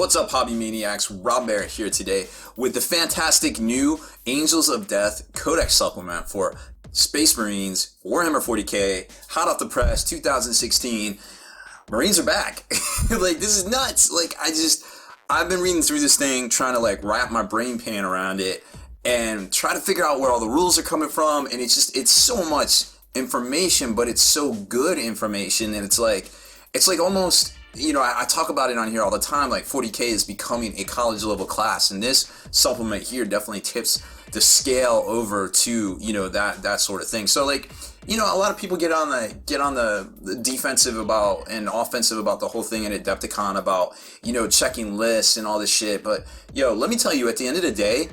What's up, Hobby Maniacs? Rob Barrett here today with the fantastic new Angels of Death Codex supplement for Space Marines, Warhammer 40k, hot off the press, 2016. Marines are back. Like, this is nuts. Like, I've been reading through this thing, trying to like wrap my brain pan around it and try to figure out where all the rules are coming from. And it's so much information, but it's so good information. And it's like almost, you know, I talk about it on here all the time, like 40k is becoming a college level class, and this supplement here definitely tips the scale over to, you know, that sort of thing. So like, you know, a lot of people get on the defensive about and offensive about the whole thing in Adepticon about, you know, checking lists and all this shit, but yo, let me tell you, at the end of the day,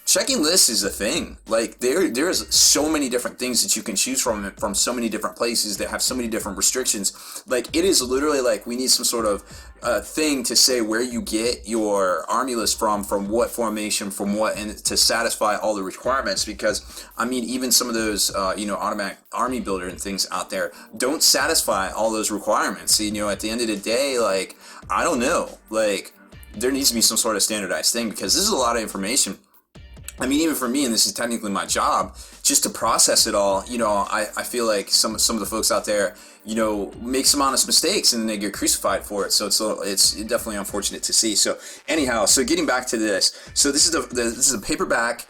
checking lists is a thing. Like, there's so many different things that you can choose from so many different places that have so many different restrictions. Like, it is literally like we need some sort of thing to say where you get your army list from what formation, from what, and to satisfy all the requirements. Because I mean, even some of those you know, automatic army builder and things out there don't satisfy all those requirements. So, you know, at the end of the day, like, I don't know, like, there needs to be some sort of standardized thing, because this is a lot of information. I mean, even for me, and this is technically my job, just to process it all, you know, I feel like some of the folks out there, you know, make some honest mistakes and then they get crucified for it. So it's definitely unfortunate to see. So anyhow, so getting back to this, so this is a paperback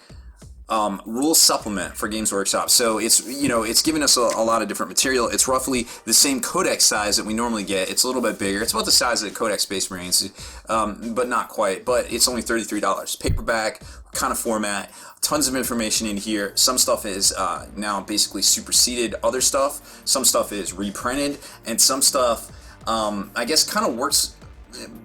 rule supplement for Games Workshop. So it's, you know, it's giving us a lot of different material. It's roughly the same codex size that we normally get. It's a little bit bigger. It's about the size of the Codex Space Marines, but not quite. But it's only $33. Paperback kind of format. Tons of information in here. Some stuff is now basically superseded other stuff. Some stuff is reprinted, and some stuff I guess kind of works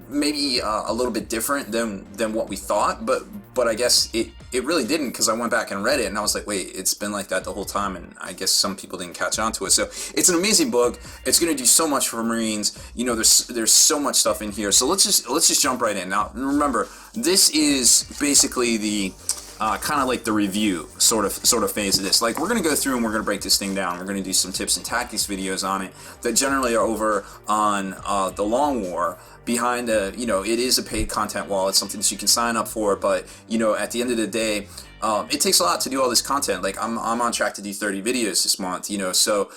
maybe a little bit different than what we thought, but I guess it really didn't, because I went back and read it and I was like, wait, it's been like that the whole time, and I guess some people didn't catch on to it. So it's an amazing book. It's going to do so much for Marines. You know, there's so much stuff in here. So let's just jump right in. Now remember, this is basically the kind of like the review sort of phase of this. Like, we're going to go through and we're going to break this thing down. We're going to do some tips and tactics videos on it that generally are over on the Long War. Behind you know, it is a paid content wall. It's something that you can sign up for, but you know, at the end of the day, it takes a lot to do all this content. Like, I'm on track to do 30 videos this month, you know, so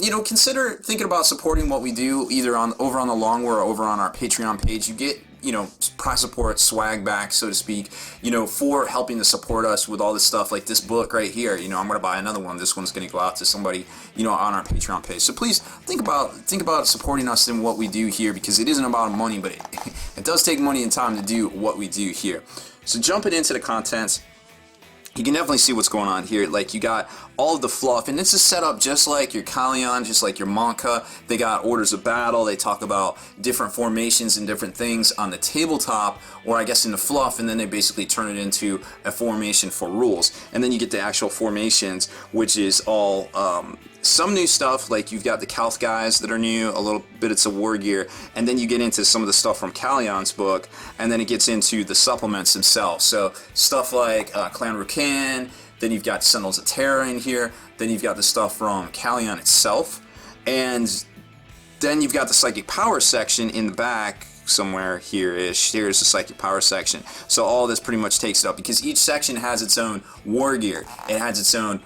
you know, consider thinking about supporting what we do, either over on the Long War or over on our Patreon page. You get, you know, prize support, swag back, so to speak, you know, for helping to support us with all this stuff. Like this book right here, you know, I'm going to buy another one. This one's going to go out to somebody, you know, on our Patreon page. So please think about supporting us in what we do here, because it isn't about money, but it does take money and time to do what we do here. So jumping into the contents, you can definitely see what's going on here. Like, you got all of the fluff, and this is set up just like your Kalion, just like your Monka. They got orders of battle. They talk about different formations and different things on the tabletop, or I guess in the fluff, and then they basically turn it into a formation for rules. And then you get the actual formations, which is all some new stuff. Like, you've got the Calth guys that are new, a little bit of war gear, and then you get into some of the stuff from Kalion's book, and then it gets into the supplements themselves. So stuff like Clan Rukan, then you've got Sentinels of Terra in here, then you've got the stuff from Kalion itself, and then you've got the Psychic Power section in the back somewhere here-ish. Here's the Psychic Power section. So all this pretty much takes it up, because each section has its own war gear. It has its own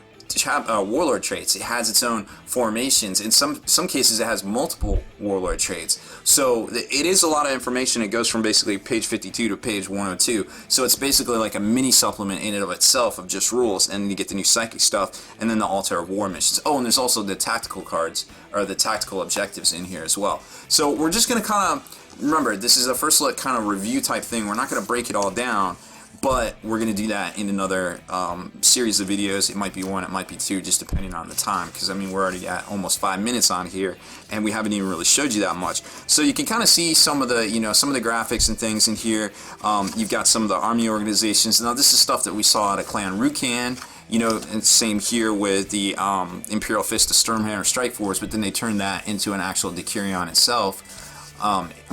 warlord traits. It has its own formations. In some cases, it has multiple warlord traits. So it is a lot of information. It goes from basically page 52 to page 102. So it's basically like a mini supplement in and of itself of just rules, and you get the new psychic stuff, and then the altar of war missions. Oh, and there's also the tactical cards, or the tactical objectives in here as well. So we're just going to kind of, remember, this is a first look kind of review type thing. We're not going to break it all down, but we're going to do that in another series of videos. It might be one, it might be two, just depending on the time, because I mean, we're already at almost 5 minutes on here, and we haven't even really showed you that much. So you can kind of see some of the, you know, some of the graphics and things in here. You've got some of the army organizations. Now, this is stuff that we saw at a Clan Rukan. You know, and same here with the Imperial Fist of Sturmhammer Strike Force, but then they turned that into an actual Decurion itself.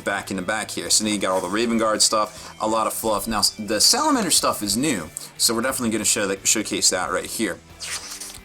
Back in the back here. So then you got all the Raven Guard stuff, a lot of fluff. Now, the Salamander stuff is new, so we're definitely going to showcase that right here.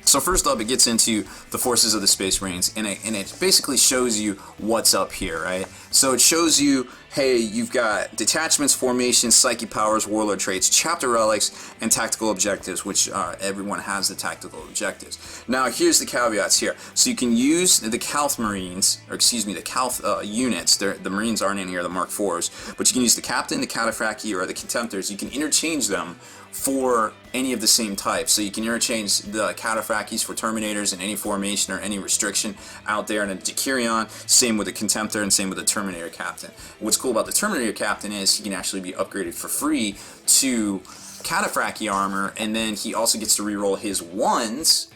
So first up, it gets into the forces of the Space Marines, and it basically shows you what's up here, right? So it shows you, hey, you've got detachments, formations, psychic powers, warlord traits, chapter relics, and tactical objectives, which everyone has the tactical objectives. Now here's the caveats here. So you can use the Calth Marines, or excuse me, the Calth units. The Marines aren't in here, the Mark IVs, but you can use the Captain, the Cataphractii, or the Contemptors. You can interchange them for any of the same type. So you can interchange the Cataphractis for Terminators in any formation or any restriction out there in a Decurion. Same with the Contemptor and same with the Terminator Captain. What's cool about the Terminator Captain is he can actually be upgraded for free to Cataphractii armor, and then he also gets to reroll his ones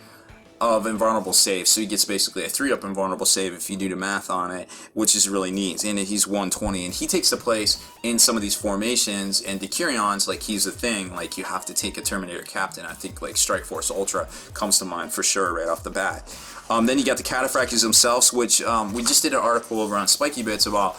of invulnerable save, so he gets basically a 3-up invulnerable save if you do the math on it, which is really neat. And he's 120, and he takes the place in some of these formations and Decurions. Like, he's the thing, like, you have to take a Terminator Captain. I think like Strike Force Ultra comes to mind for sure right off the bat. Then you got the Cataphractis themselves, which we just did an article over on Spiky Bits about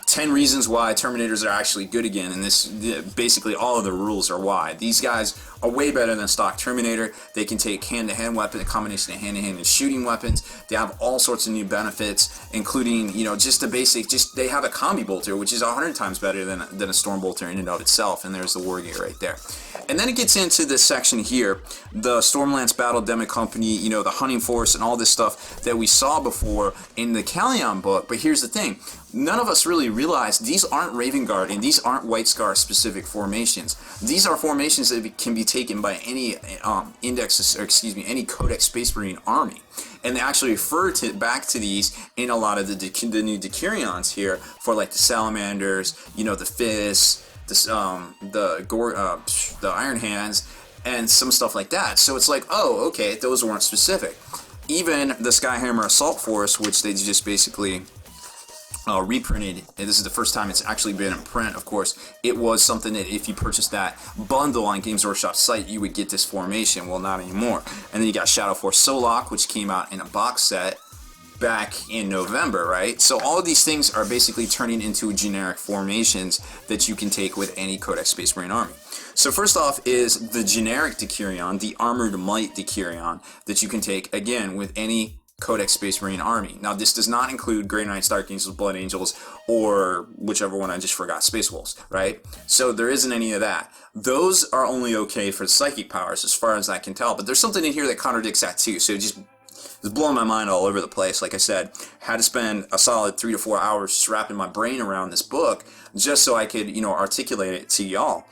10 reasons why Terminators are actually good again, and this basically all of the rules are why. These guys are way better than stock Terminator. They can take hand-to-hand weapon, a combination of hand-to-hand and shooting weapons. They have all sorts of new benefits, including, you know, just the basic, they have a combi bolter, which is 100 times better than a storm bolter in and of itself, and there's the war gear right there. And then it gets into this section here, the Stormlance Battle Demo Company, you know, the Hunting Force, and all this stuff that we saw before in the Callion book. But here's the thing. None of us really realize these aren't Raven Guard and these aren't White Scar specific formations. These are formations that can be taken by any any Codex Space Marine army. And they actually refer back to these in a lot of the new Decurions here for like the Salamanders, you know, the Fists, the Iron Hands, and some stuff like that. So it's like, oh, okay, those weren't specific. Even the Skyhammer Assault Force, which they just basically reprinted, and this is the first time it's actually been in print, of course. It was something that if you purchased that bundle on Games Workshop's site, you would get this formation. Well, not anymore. And then you got Shadow Force Solok, which came out in a box set back in November, right? So all of these things are basically turning into generic formations that you can take with any Codex Space Marine army. So first off is the generic Decurion, the Armored Might Decurion, that you can take, again, with any Codex Space Marine army. Now, this does not include Grey Knights, Dark Angels, Blood Angels, or whichever one I just forgot, Space Wolves, right? So there isn't any of that. Those are only okay for psychic powers, as far as I can tell. But there's something in here that contradicts that too. So it's blowing my mind all over the place. Like I said, had to spend a solid 3 to 4 hours just wrapping my brain around this book just so I could, you know, articulate it to y'all.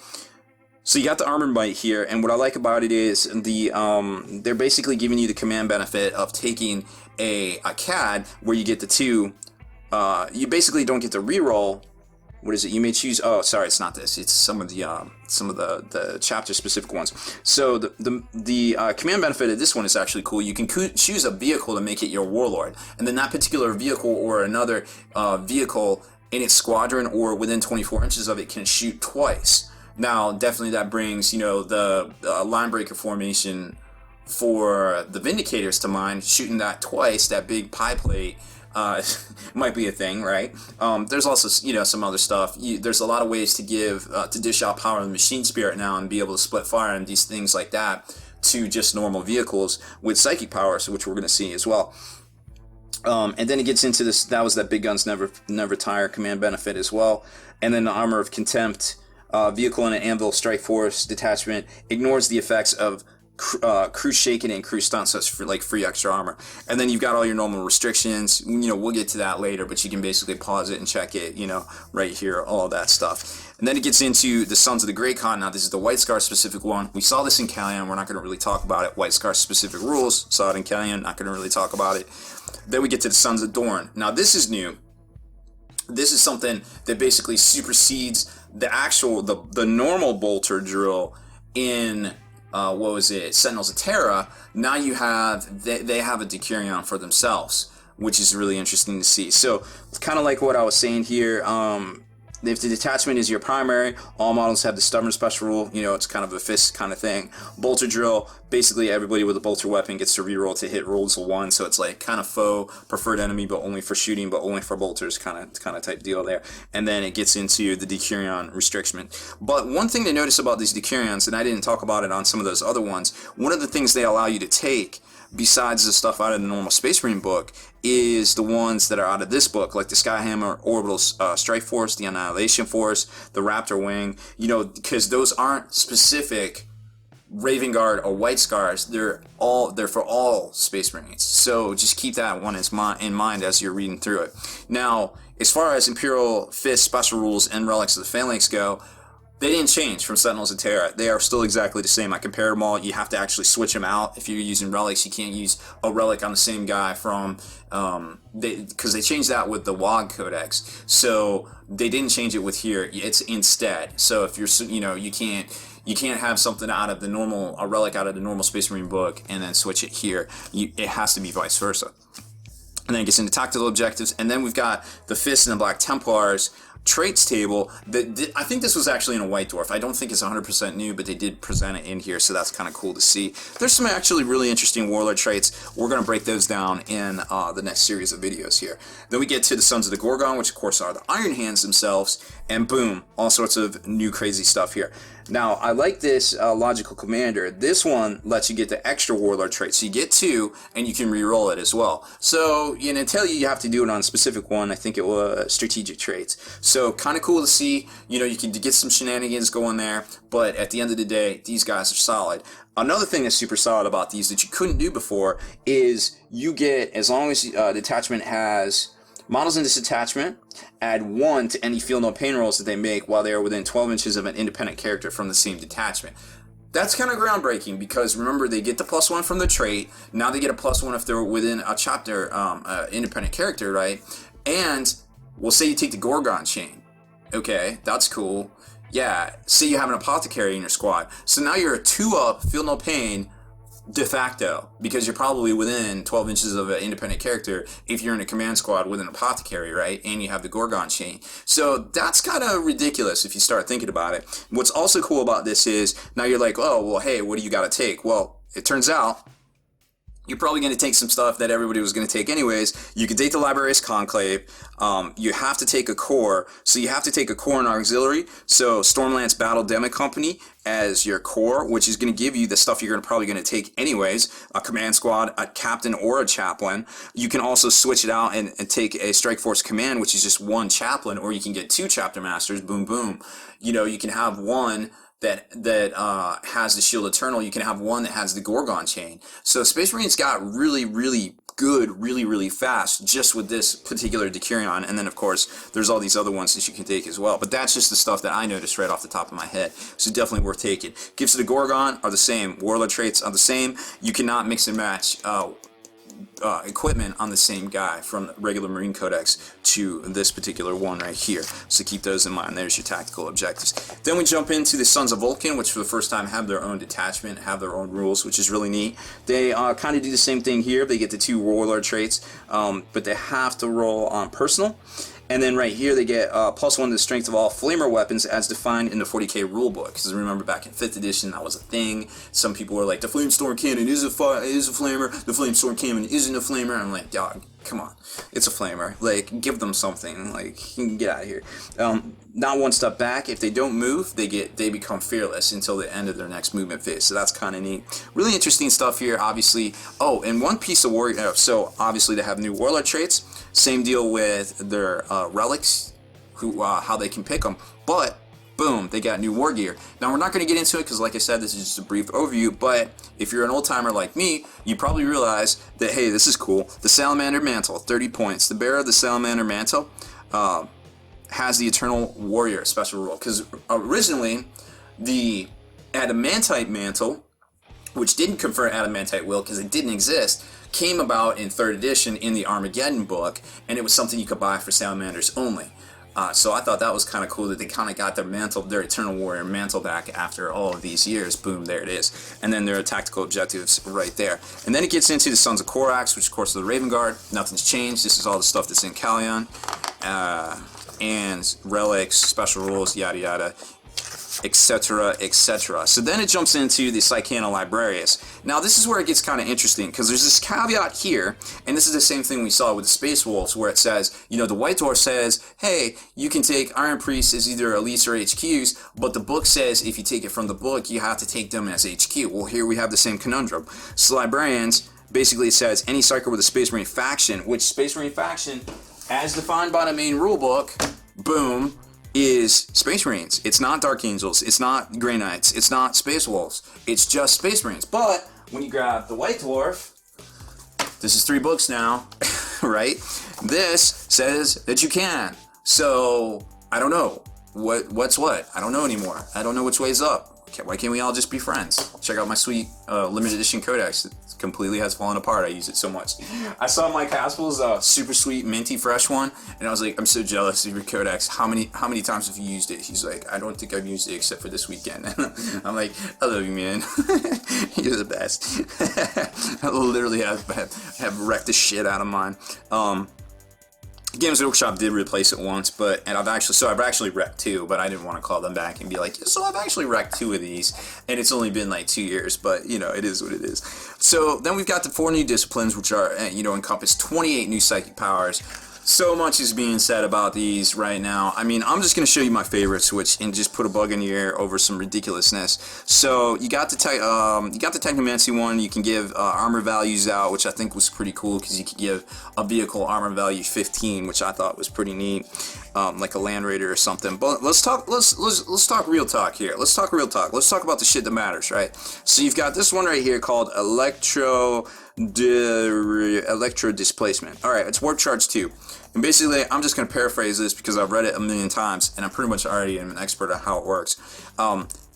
So you got the Armored Might here, and what I like about it is they're basically giving you the command benefit of taking a CAD where you get the 2. You basically don't get the reroll. What is it? You may choose. Oh, sorry, it's not this. It's some of the chapter specific ones. So the command benefit of this one is actually cool. You can choose a vehicle to make it your warlord, and then that particular vehicle or another vehicle in its squadron or within 24 inches of it can shoot twice. Now, definitely that brings, you know, the line breaker formation for the Vindicators to mind. Shooting that twice, that big pie plate, might be a thing, right? There's also, you know, some other stuff. There's a lot of ways to give, to dish out power of the Machine Spirit now and be able to split fire and these things like that to just normal vehicles with psychic powers, which we're going to see as well. And then it gets into this, that was that Big Guns Never Tire command benefit as well. And then the Armor of Contempt. Vehicle in an Anvil Strike Force detachment ignores the effects of crew shaken and crew stunt, so it's for like free extra armor. And then you've got all your normal restrictions. You know, we'll get to that later, but you can basically pause it and check it, you know, right here, all of that stuff. And then it gets into the Sons of the Great Khan. Now, this is the White Scar specific one. We saw this in Callion. We're not going to really talk about it. White Scar specific rules. Saw it in Callion. Not going to really talk about it. Then we get to the Sons of Dorn. Now, this is new. This is something that basically supersedes the normal bolter drill in Sentinels of Terra. Now you have they have a Decurion for themselves, which is really interesting to see. So it's kind of like what I was saying here. If the detachment is your primary, all models have the Stubborn Special rule. You know, it's kind of a fist kind of thing. Bolter drill, basically everybody with a bolter weapon gets to reroll to hit rolls of 1. So it's like kind of foe, preferred enemy, but only for shooting, but only for bolters kind of type deal there. And then it gets into the Decurion restriction. But one thing to notice about these Decurions, and I didn't talk about it on some of those other ones, one of the things they allow you to take besides the stuff out of the normal Space Marine book, is the ones that are out of this book, like the Skyhammer Orbital Strike Force, the Annihilation Force, the Raptor Wing, you know, because those aren't specific Raven Guard or White Scars. They're for all Space Marines. So just keep that one in mind as you're reading through it. Now, as far as Imperial Fist special rules and Relics of the Phalanx go, they didn't change from Sentinels of Terra. They are still exactly the same. I compared them all. You have to actually switch them out. If you're using relics, you can't use a relic on the same guy from because they changed that with the WOG Codex. So they didn't change it with here. It's instead. So if you're, you know, you can't have something out of the normal, a relic out of the normal Space Marine book and then switch it here. It has to be vice versa. And then it gets into tactical objectives, and then we've got the Fist and the Black Templars traits table. I think this was actually in a White Dwarf. I don't think it's 100% new, but they did present it in here, so that's kind of cool to see. There's some actually really interesting Warlord traits. We're going to break those down in the next series of videos here. Then we get to the Sons of the Gorgon, which of course are the Iron Hands themselves, and boom, all sorts of new crazy stuff here. Now, I like this Logical Commander. This one lets you get the extra Warlord trait. So you get 2, and you can re-roll it as well. So, you know, tell you have to do it on a specific one. I think it was Strategic Traits. So, kind of cool to see. You know, you can get some shenanigans going there. But at the end of the day, these guys are solid. Another thing that's super solid about these that you couldn't do before is you get, as long as the detachment has models in this attachment, add 1 to any feel no pain rolls that they make while they are within 12 inches of an independent character from the same detachment. That's kind of groundbreaking because remember, they get the +1 from the trait. Now they get a +1 if they're within a chapter independent character, right? And we'll say you take the Gorgon chain. Okay, that's cool. Yeah, say you have an apothecary in your squad. So now you're a 2-up, feel no pain, de facto, because you're probably within 12 inches of an independent character if you're in a command squad with an apothecary, right? And you have the Gorgon chain. So that's kind of ridiculous if you start thinking about it. What's also cool about this is now you're like, oh, well, hey, what do you got to take? Well, it turns out you're probably going to take some stuff that everybody was going to take anyways. You can take the Library's Conclave. You have to take a core. So you have to take a core and auxiliary. So Stormlance Battle Demo Company as your core, which is going to give you the stuff you're probably going to take anyways. A command squad, a captain, or a chaplain. You can also switch it out and take a Strike Force Command, which is just 1 chaplain, or you can get 2 chapter masters. Boom, boom. You know, you can have one that has the Shield Eternal. You can have one that has the Gorgon chain. So Space Marines got really, really good, really, really fast just with this particular Decurion. And then, of course, there's all these other ones that you can take as well. But that's just the stuff that I noticed right off the top of my head. So definitely worth taking. Gifts of the Gorgon are the same. Warlord traits are the same. You cannot mix and match equipment on the same guy from regular Marine Codex to this particular one right here. So keep those in mind. There's your tactical objectives. Then we jump into the Sons of Vulcan, which for the first time have their own detachment, have their own rules, which is really neat. They kind of do the same thing here. They get the 2 Warlord traits, but they have to roll on personal. And then right here they get +1 to the strength of all flamer weapons as defined in the 40k rulebook. Because remember back in 5th edition that was a thing. Some people were like, the Flamestorm Cannon is a flamer, the Flamestorm Cannon isn't a flamer. I'm like, dog, come on, it's a flamer. Like, give them something. Like, you can get out of here. Not 1 step back. If they don't move, they become fearless until the end of their next movement phase. So that's kind of neat. Really interesting stuff here, obviously. Oh, and one piece of warrior. So obviously they have new warlord traits. Same deal with their relics, how they can pick them. But boom, they got new war gear. Now we're not going to get into it because, like I said, this is just a brief overview. But if you're an old timer like me, you probably realize that, hey, this is cool. The Salamander Mantle, 30 points. The bearer of the Salamander Mantle has the Eternal Warrior special rule. Because originally, the Adamantite Mantle, which didn't confer Adamantite will because it didn't exist, came about in 3rd edition in the Armageddon book, and it was something you could buy for Salamanders only. So I thought that was kind of cool that they kind of got their mantle, their Eternal Warrior mantle back after all of these years. Boom, there it is. And then there are tactical objectives right there. And then it gets into the Sons of Korax, which of course is the Raven Guard. Nothing's changed. This is all the stuff that's in Callion. And relics, special rules, yada yada, etc., etc. So then it jumps into the Psychana Librarius. Now this is where it gets kind of interesting because there's this caveat here, and this is the same thing we saw with the Space Wolves, where it says, you know, the White Dwarf says, hey, you can take Iron Priests as either elites or HQs, but the book says if you take it from the book, you have to take them as HQ. Well, here we have the same conundrum. So librarians basically it says any Psyker with a Space Marine faction, which Space Marine faction, as defined by the main rulebook, boom, is Space Marines. It's not Dark Angels, it's not Grey Knights, it's not Space Wolves, it's just Space Marines. But when you grab the White Dwarf, this is 3 books now, right? This says that you can. So, I don't know. What's what? I don't know anymore. I don't know which way's up. Why can't we all just be friends? Check out my sweet limited edition codex. It completely has fallen apart. I use it so much. I saw Mike Haspel's super sweet minty fresh one, and I was like, I'm so jealous of your codex. How many times have you used it? He's like, I don't think I've used it except for this weekend. I'm like, I love you, man. You're the best. I literally have wrecked the shit out of mine. Games Workshop did replace it once, and I've actually wrecked 2, but I didn't want to call them back and be like, so I've actually wrecked 2 of these, and it's only been like 2 years, but you know, it is what it is. So then we've got the 4 new disciplines, which are, encompass 28 new psychic powers. So much is being said about these right now. I mean, I'm just going to show you my favorites, and just put a bug in your ear over some ridiculousness. So you got the Technomancy one. You can give armor values out, which I think was pretty cool because you could give a vehicle armor value 15, which I thought was pretty neat, like a Land Raider or something. But let's talk real talk here. Let's talk real talk. Let's talk about the shit that matters, right? So you've got this one right here called Electro Displacement. Alright, it's Warp Charge 2. And basically, I'm just going to paraphrase this because I've read it a million times, and I'm pretty much already an expert on how it works.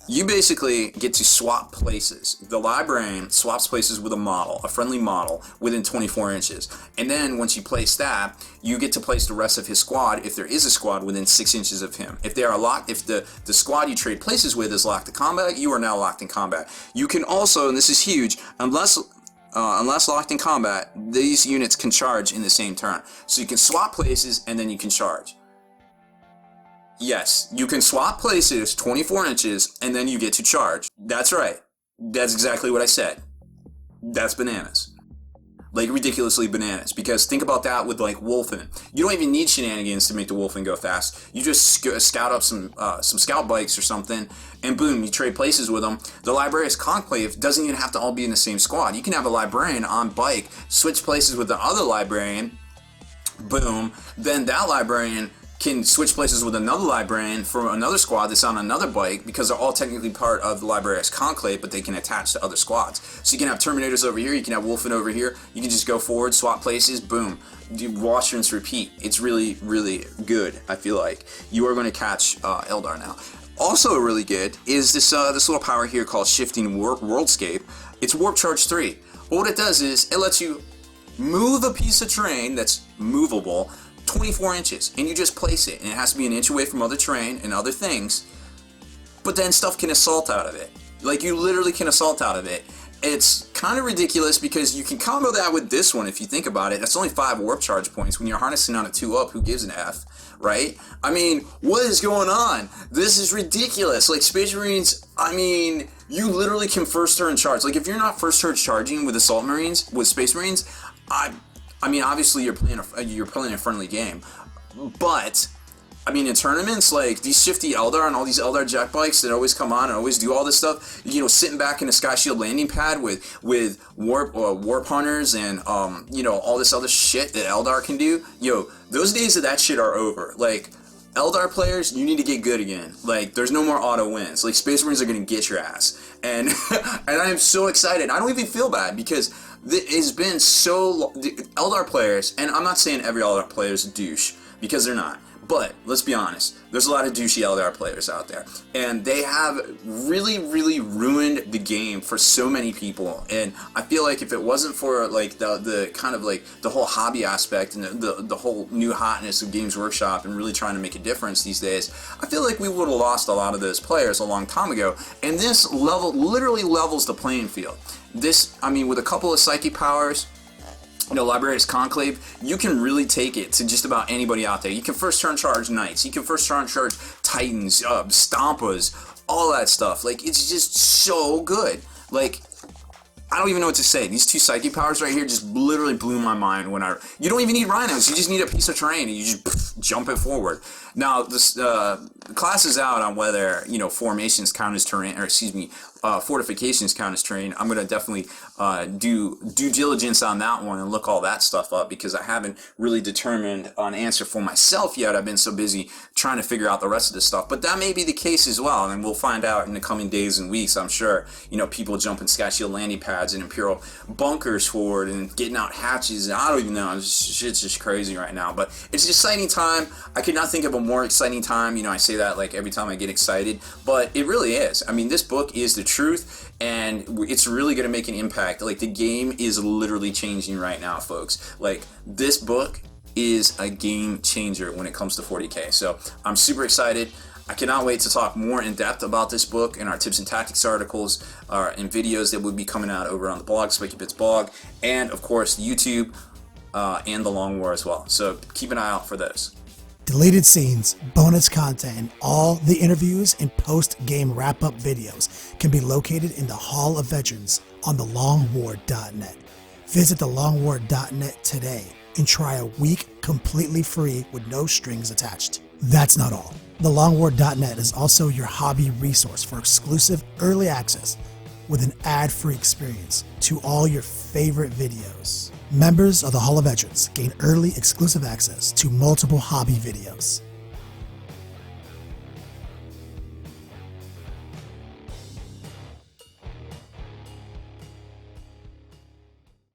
You basically get to swap places. The librarian swaps places with a friendly model, within 24 inches. And then, once you place that, you get to place the rest of his squad, if there is a squad, within 6 inches of him. If they are locked, if the squad you trade places with is locked to combat, you are now locked in combat. You can also, and this is huge, unless locked in combat, these units can charge in the same turn. So you can swap places and then you can charge. Yes, you can swap places 24 inches and then you get to charge. That's right. That's exactly what I said. That's bananas. Like, ridiculously bananas. Because think about that with, like, Wolfen. You don't even need shenanigans to make the Wolfen go fast. You just scout up some scout bikes or something, and boom, you trade places with them. The Librarius Conclave doesn't even have to all be in the same squad. You can have a Librarian on bike, switch places with the other Librarian, boom, then that Librarian can switch places with another Librarian from another squad that's on another bike, because they're all technically part of the Librarius Conclave, but they can attach to other squads. So you can have Terminators over here, you can have Wolfen over here, you can just go forward, swap places, boom. Do wash, rinse, repeat. It's really, really good, I feel like. You are going to catch Eldar now. Also really good is this little power here called Shifting Worldscape. It's Warp Charge 3. But what it does is, it lets you move a piece of terrain that's movable 24 inches, and you just place it, and it has to be an inch away from other terrain and other things, but then stuff can assault out of it. Like, you literally can assault out of it. It's kind of ridiculous because you can combo that with this one if you think about it. That's only 5 warp charge points. When you're harnessing on a 2-up, who gives an F, right? I mean, what is going on? This is ridiculous. Like, Space Marines, I mean, you literally can first turn charge. Like, if you're not first turn charging with Assault Marines, with Space Marines, I mean, obviously you're playing a friendly game, but I mean, in tournaments, like these shifty Eldar and all these Eldar jet bikes that always come on and always do all this stuff, you know, sitting back in a Sky Shield landing pad with warp hunters and you know, all this other shit that Eldar can do. Yo, those days of that shit are over. Like, Eldar players, you need to get good again. Like, there's no more auto wins. Like, Space Marines are gonna get your ass, and and I am so excited. I don't even feel bad because it's been so Eldar players, and I'm not saying every Eldar player is a douche, because they're not. But let's be honest, there's a lot of douchey Eldar players out there, and they have really, really ruined the game for so many people. And I feel like if it wasn't for like the kind of like the whole hobby aspect and the whole new hotness of Games Workshop and really trying to make a difference these days, I feel like we would have lost a lot of those players a long time ago. And this literally levels the playing field. This, I mean, with a couple of psychic powers, you know, Librarius Conclave, you can really take it to just about anybody out there. You can first turn charge Knights, you can first turn charge Titans, Stompas, all that stuff. Like, it's just so good. Like, I don't even know what to say. These 2 psychic powers right here just literally blew my mind when you don't even need rhinos, you just need a piece of terrain and you just jump it forward. Now, this class is out on whether, you know, formations count as terrain, or excuse me, fortifications counters train, I'm going to definitely do due diligence on that one and look all that stuff up, because I haven't really determined an answer for myself yet. I've been so busy trying to figure out the rest of this stuff, but that may be the case as well, and we'll find out in the coming days and weeks. I'm sure, you know, people jumping Sky Shield landing pads and Imperial bunkers forward and getting out hatches, and I don't even know. Shit's just crazy right now, but it's an exciting time. I could not think of a more exciting time. You know, I say that like every time I get excited, but it really is. I mean, this book is the truth, and it's really going to make an impact. Like, the game is literally changing right now, folks. Like, this book is a game changer when it comes to 40k. So I'm super excited. I cannot wait to talk more in depth about this book in our tips and tactics articles and videos that will be coming out over on the blog, Spiky Bits blog, and of course YouTube and the Long War as well. So keep an eye out for those. Deleted scenes, bonus content, and all the interviews and post-game wrap-up videos can be located in the Hall of Veterans on thelongwar.net. Visit thelongwar.net today and try a week completely free with no strings attached. That's not all. Thelongwar.net is also your hobby resource for exclusive early access with an ad-free experience to all your favorite videos. Members of the Hall of Veterans gain early exclusive access to multiple hobby videos,